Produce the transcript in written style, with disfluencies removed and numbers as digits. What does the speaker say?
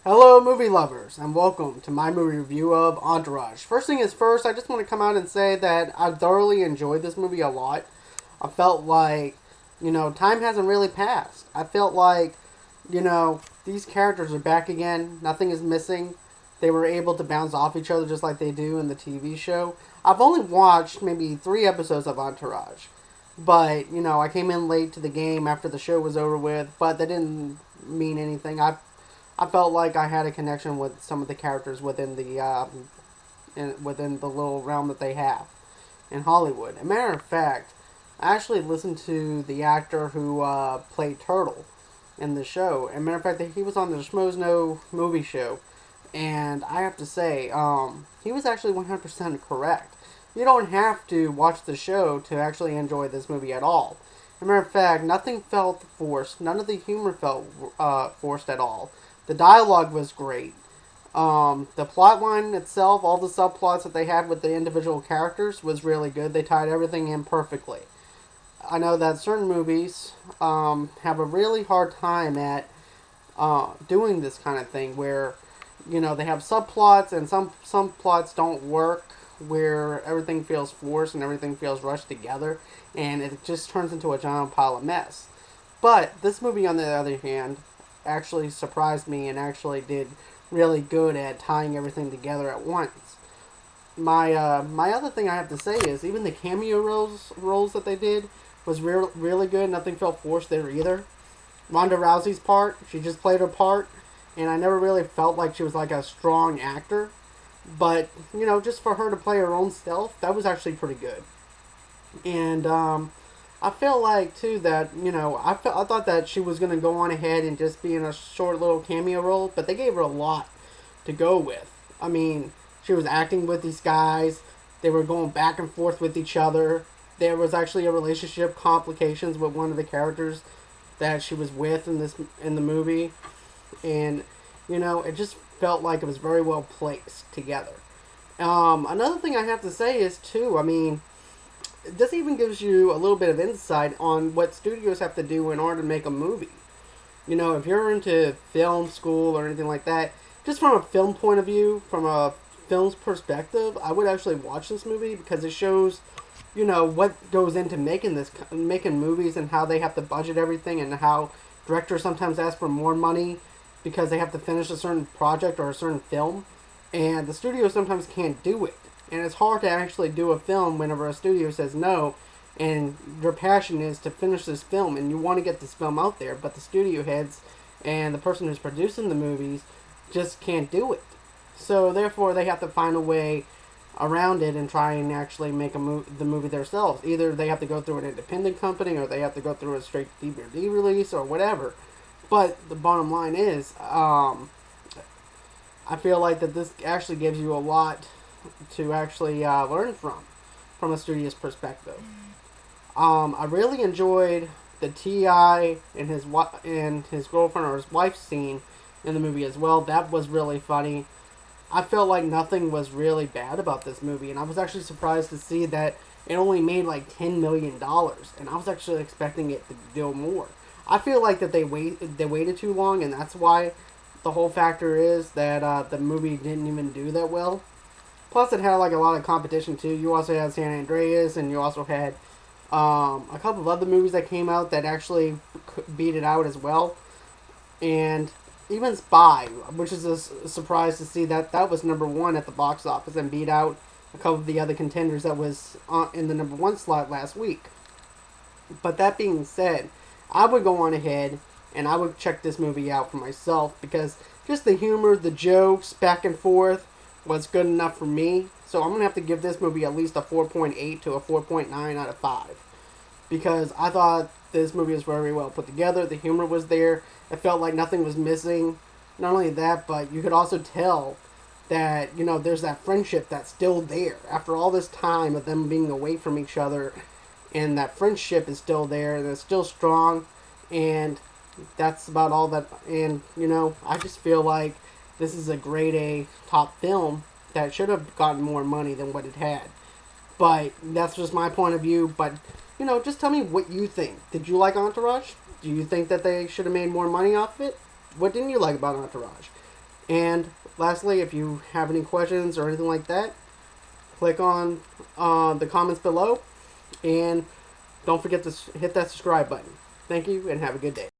Hello, movie lovers, and welcome to my movie review of Entourage. First thing is first, I just want to come out and say that I thoroughly enjoyed this movie a lot. I felt like, time hasn't really passed. I felt like, these characters are back again. Nothing is missing. They were able to bounce off each other just like they do in the TV show. I've only watched maybe 3 episodes of Entourage. But, I came in late to the game after the show was over with, but that didn't mean anything. I felt like I had a connection with some of the characters within within the little realm that they have in Hollywood. As a matter of fact, I actually listened to the actor who played Turtle in the show. As a matter of fact, he was on the Schmozno movie show, and I have to say, he was actually 100% correct. You don't have to watch the show to actually enjoy this movie at all. As a matter of fact, nothing felt forced. None of the humor felt forced at all. The dialogue was great. The plot line itself, all the subplots that they had with the individual characters was really good. They tied everything in perfectly. I know that certain movies have a really hard time at doing this kind of thing where, they have subplots and some plots don't work, where everything feels forced and everything feels rushed together and it just turns into a giant pile of mess. But this movie, on the other hand, actually surprised me and actually did really good at tying everything together at once. My other thing I have to say is even the cameo roles that they did was really good. Nothing felt forced there either. Ronda Rousey's part, she just played her part, and I never really felt like she was like a strong actor. But just for her to play her own self, that was actually pretty good. And I felt like too that I thought that she was gonna go on ahead and just be in a short little cameo role, but they gave her a lot to go with. I mean, she was acting with these guys. They were going back and forth with each other. There was actually a relationship complications with one of the characters that she was with in the movie, and it just felt like it was very well placed together. Another thing I have to say is too, I mean, this even gives you a little bit of insight on what studios have to do in order to make a movie. If you're into film school or anything like that, just from a film point of view, from a film's perspective, I would actually watch this movie because it shows, what goes into making movies and how they have to budget everything and how directors sometimes ask for more money because they have to finish a certain project or a certain film, and the studio sometimes can't do it. And it's hard to actually do a film whenever a studio says no, and your passion is to finish this film, and you want to get this film out there, but the studio heads and the person who's producing the movies just can't do it. So therefore, they have to find a way around it and try and actually make the movie themselves. Either they have to go through an independent company, or they have to go through a straight DVD release, or whatever. But the bottom line is, I feel like that this actually gives you a lot to actually learn from a studio's perspective. I really enjoyed the Ti and his girlfriend or his wife scene in the movie as well. That was really funny. I felt like nothing was really bad about this movie, and I was actually surprised to see that it only made like $10 million, and I was actually expecting it to do more. I feel like that they waited too long, and that's why the whole factor is that the movie didn't even do that well. Plus, it had like a lot of competition too. You also had San Andreas, and you also had a couple of other movies that came out that actually beat it out as well. And even Spy, which is a surprise to see that was number one at the box office and beat out a couple of the other contenders that was in the number one slot last week. But that being said, I would go on ahead and I would check this movie out for myself because just the humor, the jokes, back and forth was good enough for me. So I'm going to have to give this movie at least a 4.8 to a 4.9 out of 5. Because I thought this movie was very well put together. The humor was there. It felt like nothing was missing. Not only that, but you could also tell that, there's that friendship that's still there. After all this time of them being away from each other, and that friendship is still there, and it's still strong. And that's about all that. And, I just feel like this is a grade A top film that should have gotten more money than what it had. But that's just my point of view. But, just tell me what you think. Did you like Entourage? Do you think that they should have made more money off of it? What didn't you like about Entourage? And lastly, if you have any questions or anything like that, click on the comments below. And don't forget to hit that subscribe button. Thank you and have a good day.